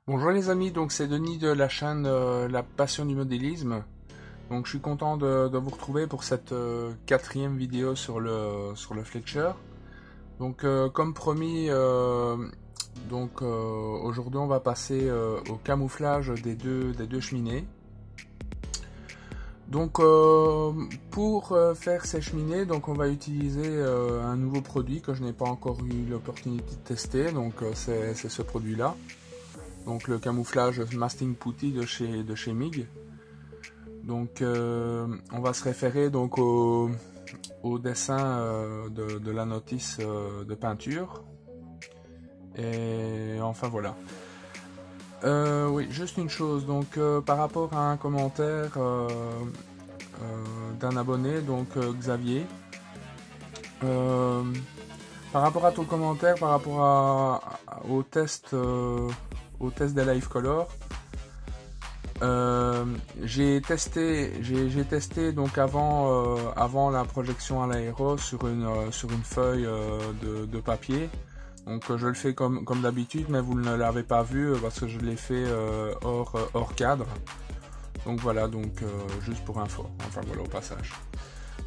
Bonjour les amis, donc c'est Denis de la chaîne La Passion du modélisme. Donc je suis content de vous retrouver pour cette quatrième vidéo sur le Fletcher. Donc comme promis, aujourd'hui on va passer au camouflage des deux cheminées. Donc pour faire ces cheminées, donc on va utiliser un nouveau produit que je n'ai pas encore eu l'opportunité de tester. Donc c'est ce produit-là. Donc le camouflage Masting Putty de chez MIG. Donc on va se référer donc au dessin de la notice de peinture. Et enfin voilà. Oui, juste une chose, donc par rapport à un commentaire d'un abonné, donc Xavier. Par rapport à ton commentaire, par rapport au test des Live Color, j'ai testé donc avant la projection à l'aéro sur une feuille de papier. Donc je le fais comme d'habitude, mais vous ne l'avez pas vu parce que je l'ai fait hors cadre. Donc voilà, donc juste pour info. Enfin voilà, au passage.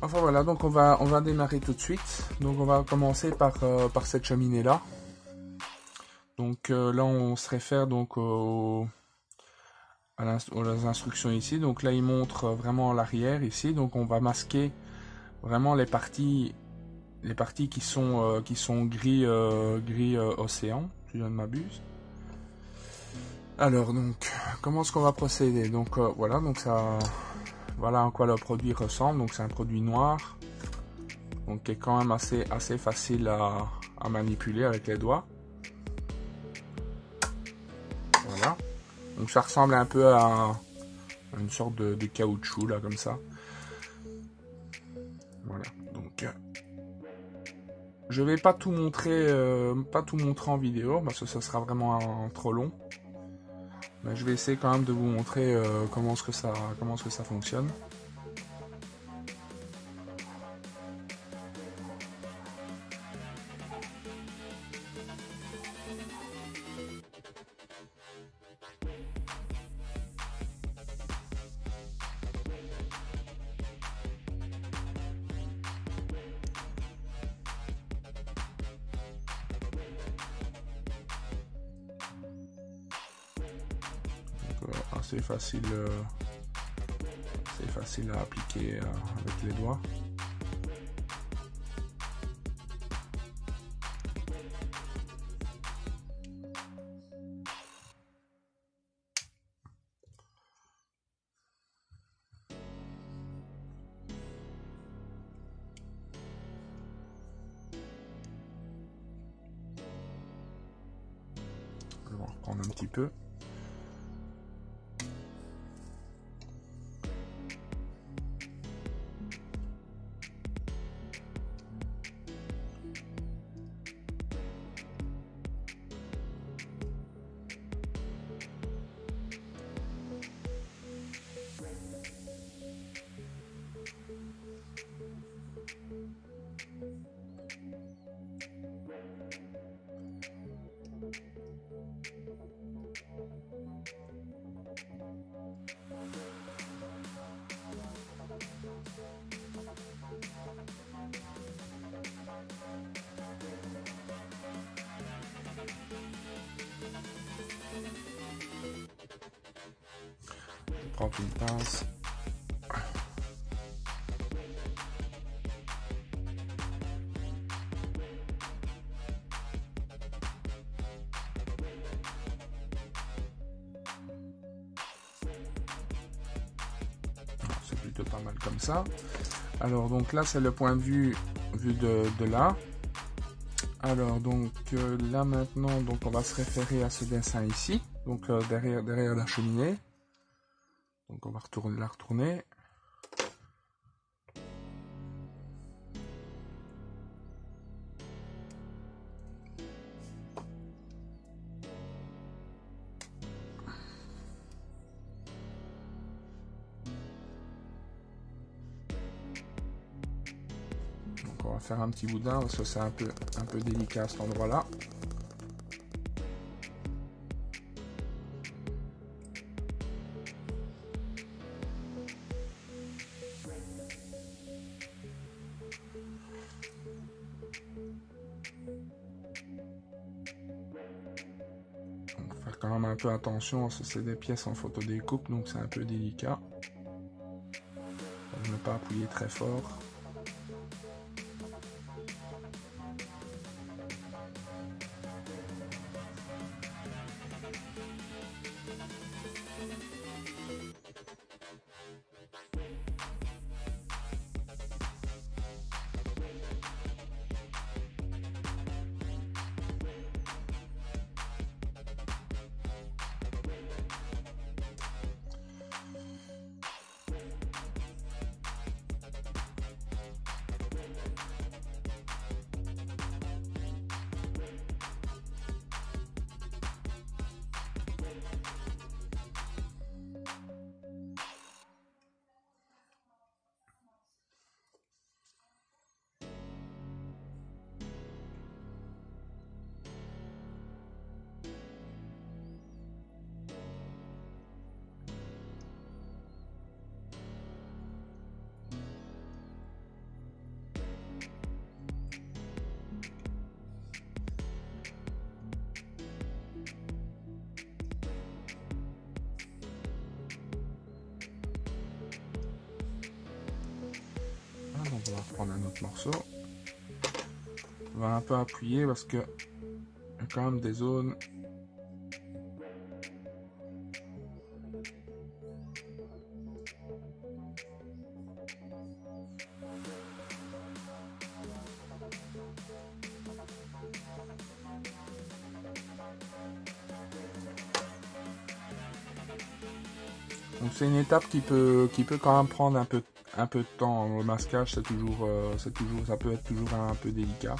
Enfin voilà, donc on va démarrer tout de suite. Donc on va commencer par cette cheminée là. Donc là on se réfère donc aux instructions ici. Donc là il montre vraiment l'arrière ici. Donc on va masquer vraiment les parties qui sont gris océan, si je ne m'abuse. Alors donc comment est-ce qu'on va procéder? Donc voilà, donc ça, voilà à quoi le produit ressemble. Donc c'est un produit noir, donc qui est quand même assez facile à manipuler avec les doigts. Voilà, donc ça ressemble un peu à une sorte de caoutchouc là, comme ça. Voilà, donc je vais pas tout montrer en vidéo parce que ça sera vraiment trop long. Mais je vais essayer quand même de vous montrer comment est-ce que ça fonctionne. Assez facile à appliquer avec les doigts. Je vais reprendre un petit peu. Je prends une pince. C'est plutôt pas mal comme ça. Alors donc là c'est le point de vue de là. Alors donc là maintenant donc on va se référer à ce dessin ici, donc derrière la cheminée. Donc on va la retourner. Donc on va faire un petit boudin parce que c'est un peu délicat à cet endroit là. Faire quand même un peu attention, parce que c'est des pièces en photodécoupe, donc c'est un peu délicat. Ne pas appuyer très fort. Donc on va reprendre un autre morceau. On va un peu appuyer parce que il y a quand même des zones. Donc c'est une étape qui peut quand même prendre un peu de temps. Le masquage c'est toujours, ça peut être toujours un peu délicat.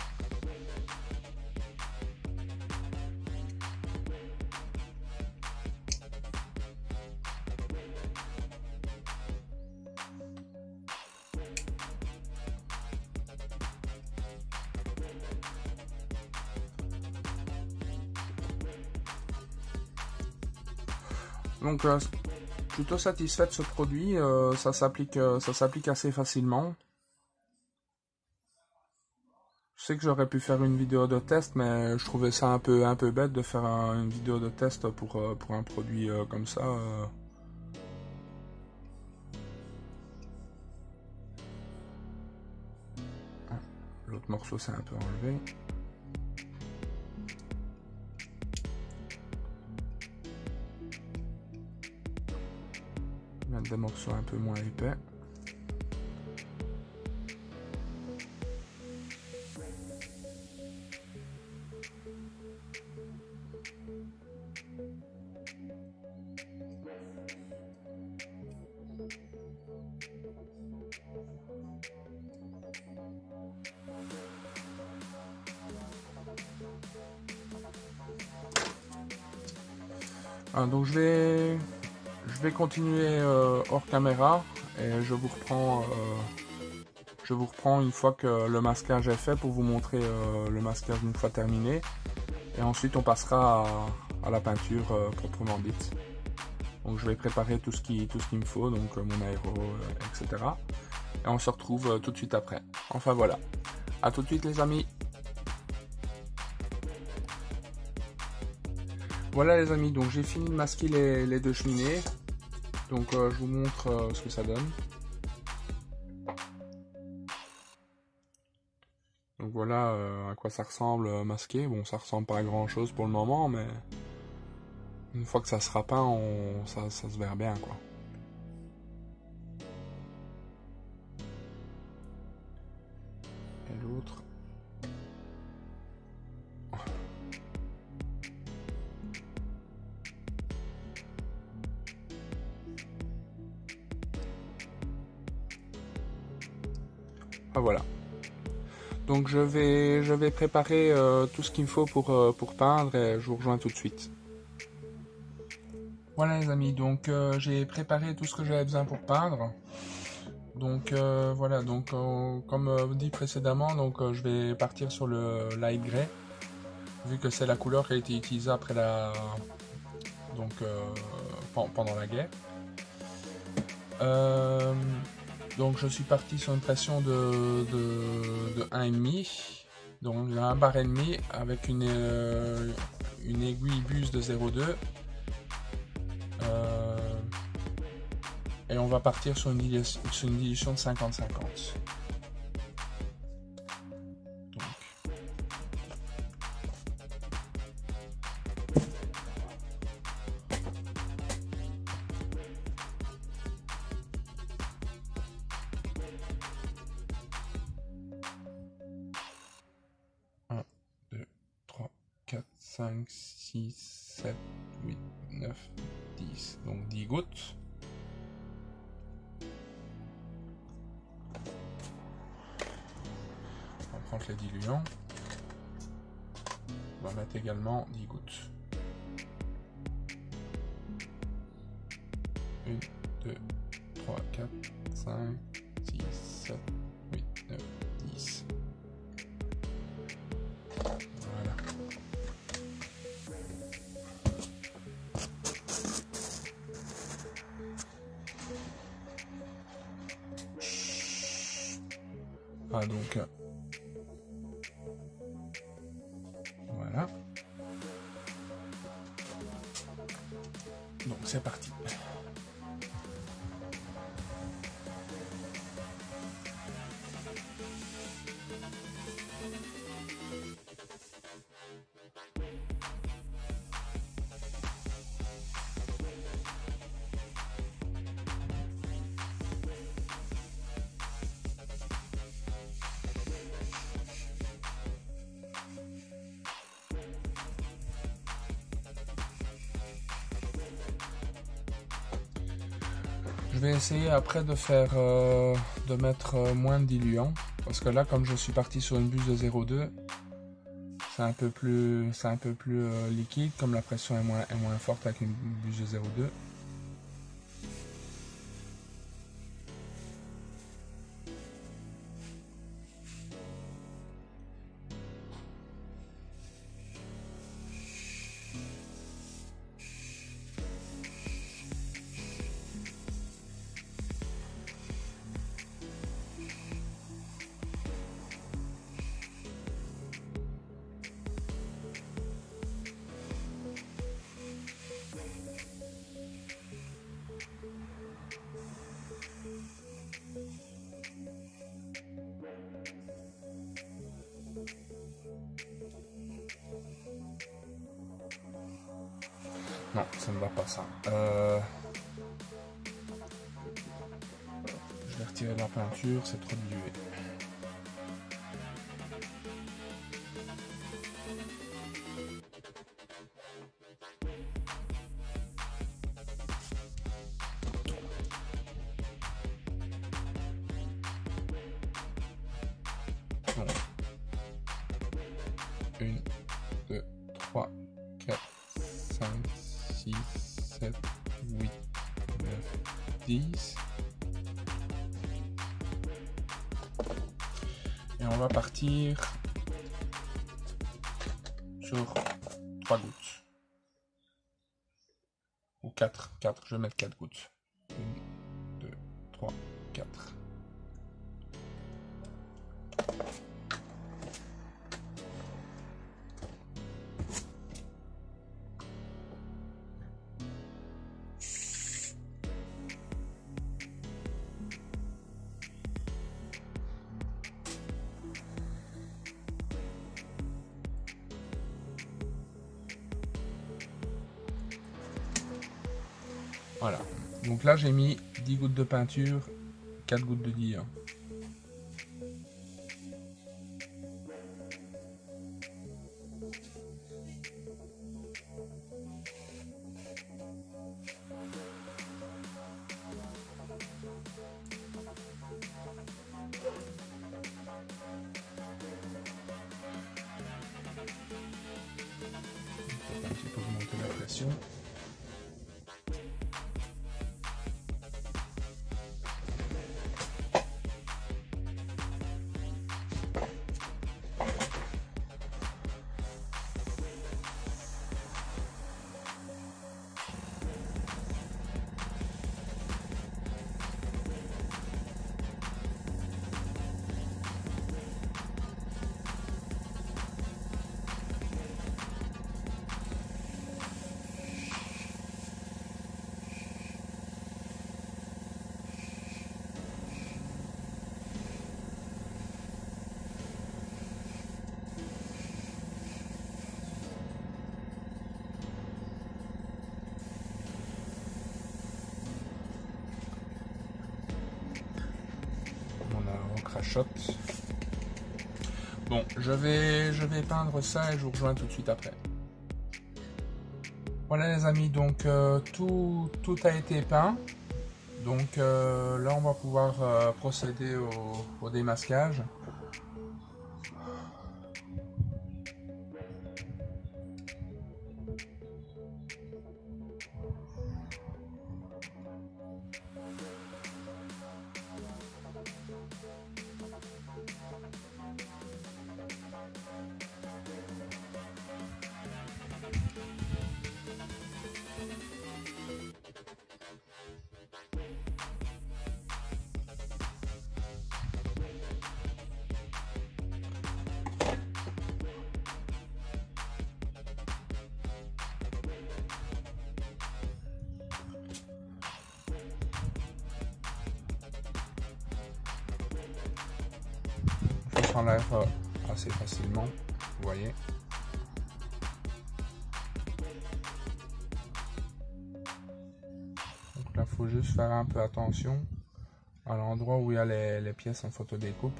Donc plutôt satisfait de ce produit, ça s'applique assez facilement. Je sais que j'aurais pu faire une vidéo de test, mais je trouvais ça un peu bête de faire une vidéo de test pour un produit comme ça. L'autre morceau s'est un peu enlevé. Mettre des morceaux un peu moins épais. Donc je vais continuer hors caméra et je vous reprends une fois que le masquage est fait pour vous montrer le masquage une fois terminé, et ensuite on passera à la peinture proprement dite. Donc je vais préparer tout ce qu'il me faut, donc mon aéro, etc. Et on se retrouve tout de suite après. Enfin voilà, à tout de suite les amis. Voilà les amis, donc j'ai fini de masquer les deux cheminées. Donc je vous montre ce que ça donne. Donc voilà à quoi ça ressemble masqué. Bon, ça ressemble pas à grand chose pour le moment, mais une fois que ça sera peint, ça se verra bien quoi. Et l'autre. Ah voilà. Donc je vais préparer tout ce qu'il me faut pour peindre et je vous rejoins tout de suite. Voilà les amis, donc j'ai préparé tout ce que j'avais besoin pour peindre. Donc voilà, donc comme dit précédemment, donc je vais partir sur le light grey, vu que c'est la couleur qui a été utilisée après pendant la guerre. Donc je suis parti sur une pression de 1,5, donc 1 bar et demi avec une une aiguille buse de 0,2 et on va partir sur une dilution de 50-50. Donc 4, 5, 6, 7, 8, 9, 10. Donc 10 gouttes. On va prendre les diluants. On va mettre également 10 gouttes. 1, 2, 3, 4, 5, 6, 7, 8, 9, 10. Voilà. Ah, donc voilà. Donc c'est parti. Je vais essayer après de faire de mettre moins de diluant parce que là, comme je suis parti sur une buse de 0,2, c'est un peu plus liquide, comme la pression est moins forte avec une buse de 0,2. Non, ça ne va pas ça. Je vais retirer la peinture, c'est trop dilué. Donc, 1, 2, 3, 4, 5, 6, 7, 8, 9, 10. Et on va partir sur 3 gouttes. Ou 4. Je vais mettre 4 gouttes. 1, 2, 3, 4. Voilà, donc là j'ai mis 10 gouttes de peinture, 4 gouttes de diluant. Un petit peu augmenter la pression. shot. Bon, je vais peindre ça et je vous rejoins tout de suite après. Voilà les amis, donc tout a été peint. Donc là on va pouvoir procéder au démasquage. Ça s'enlève assez facilement, vous voyez. Donc là, il faut juste faire un peu attention à l'endroit où il y a les pièces en photodécoupe.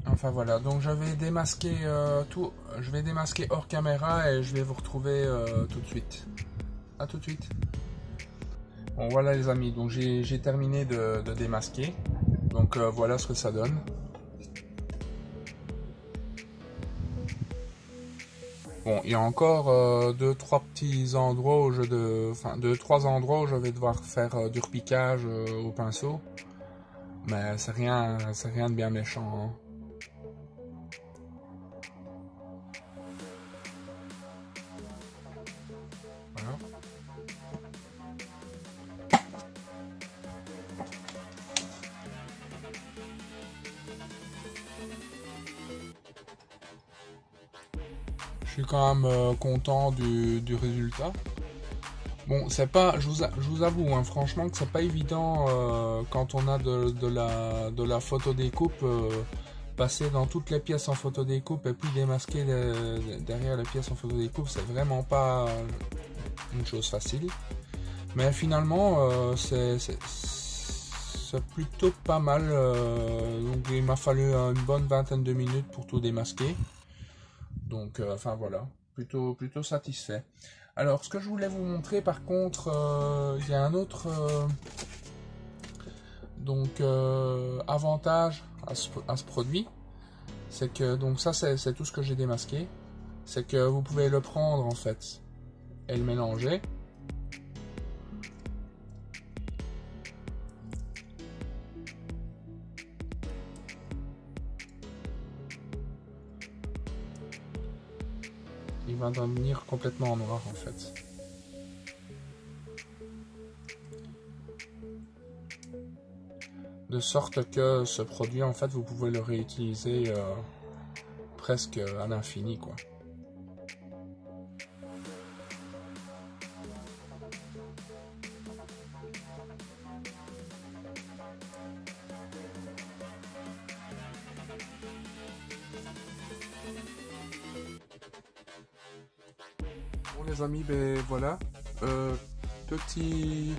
Enfin voilà, donc je vais démasquer tout, je vais démasquer hors caméra et je vais vous retrouver tout de suite. A tout de suite. Bon voilà les amis, donc j'ai terminé de démasquer. Donc voilà ce que ça donne. Bon, il y a encore 2-3 petits endroits où enfin 2-3 endroits où je vais devoir faire du repiquage au pinceau. Mais c'est rien de bien méchant, hein. Voilà. Je suis quand même content du résultat. Bon, c'est pas, je vous avoue, hein, franchement, que c'est pas évident quand on a de la photodécoupe, passer dans toutes les pièces en photodécoupe et puis démasquer derrière les pièces en photodécoupe, c'est vraiment pas une chose facile. Mais finalement, c'est plutôt pas mal. Donc il m'a fallu une bonne vingtaine de minutes pour tout démasquer. Donc, enfin voilà, plutôt satisfait. Alors, ce que je voulais vous montrer, par contre, il y a un autre avantage à ce produit, c'est que donc ça c'est tout ce que j'ai démasqué, c'est que vous pouvez le prendre en fait et le mélanger. Il va devenir complètement noir en fait. De sorte que ce produit en fait vous pouvez le réutiliser presque à l'infini quoi. Bon les amis, ben voilà, petit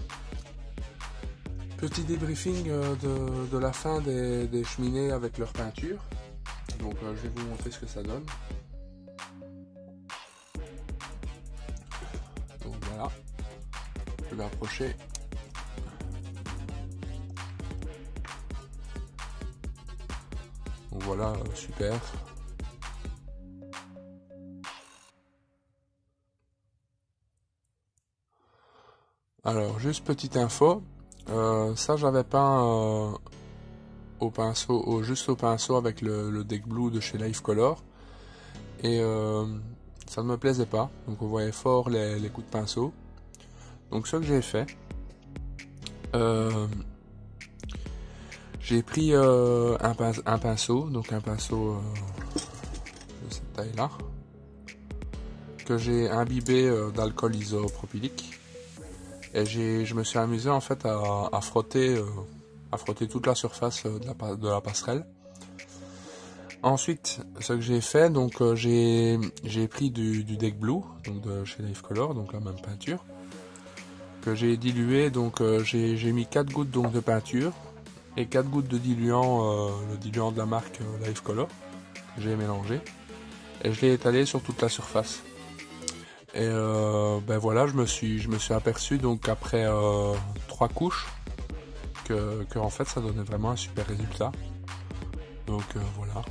débriefing de la fin des cheminées avec leur peinture. Donc je vais vous montrer ce que ça donne. Donc voilà, je vais approcher. Donc voilà, super. Alors juste petite info, ça j'avais peint au pinceau, juste au pinceau avec le Deck Blue de chez Life Color, et ça ne me plaisait pas, donc on voyait fort les coups de pinceau. Donc ce que j'ai fait, j'ai pris un pinceau, donc un pinceau de cette taille là, que j'ai imbibé d'alcool isopropylique. Et je me suis amusé en fait à frotter toute la surface de la passerelle Ensuite, ce que j'ai fait, donc j'ai pris du deck blue, donc de chez Life Color, donc la même peinture, que j'ai dilué, donc j'ai mis 4 gouttes donc, de peinture et 4 gouttes de diluant, le diluant de la marque Life Color, que j'ai mélangé, et je l'ai étalé sur toute la surface. Et ben voilà, je me suis aperçu donc après 3 couches que en fait ça donnait vraiment un super résultat. Donc voilà.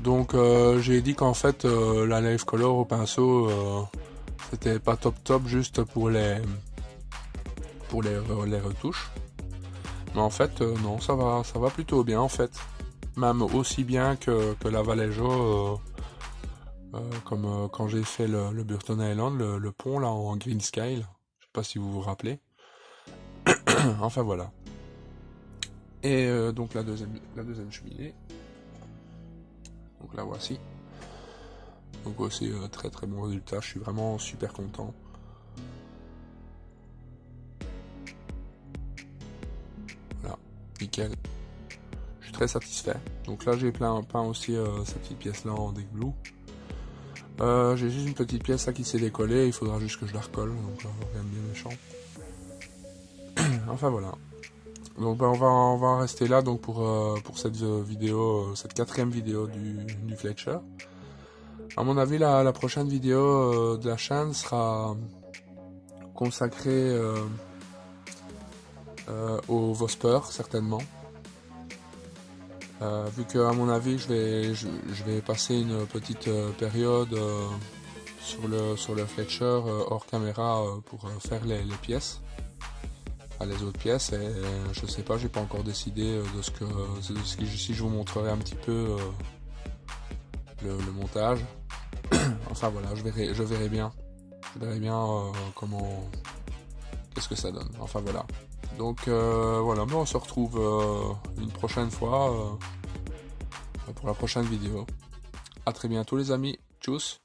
Donc j'ai dit qu'en fait la Life Color au pinceau c'était pas top juste pour les retouches. Mais en fait non, ça va plutôt bien en fait. Même aussi bien que la Vallejo comme quand j'ai fait le Burton Island, le pont là en green sky, là. Je sais pas si vous vous rappelez. Enfin voilà. Et donc la deuxième cheminée. Donc la voici. Donc aussi très très bon résultat, je suis vraiment super content. Voilà, nickel. Je suis très satisfait. Donc là j'ai peint aussi cette petite pièce là en deck blue. J'ai juste une petite pièce là qui s'est décollée, il faudra juste que je la recolle, donc rien de bien méchant. Enfin voilà. Donc ben, on va en rester là donc pour cette vidéo, cette 4e vidéo du Fletcher. À mon avis la prochaine vidéo de la chaîne sera consacrée au Vosper certainement. Vu que à mon avis je vais passer une petite période sur le Fletcher hors caméra pour faire les pièces. Les autres pièces et je sais pas, j'ai pas encore décidé de si je vous montrerai un petit peu le montage. Enfin voilà, je verrai bien comment, qu'est-ce que ça donne. Enfin voilà. Donc voilà, on se retrouve une prochaine fois pour la prochaine vidéo. À très bientôt les amis, tchuss.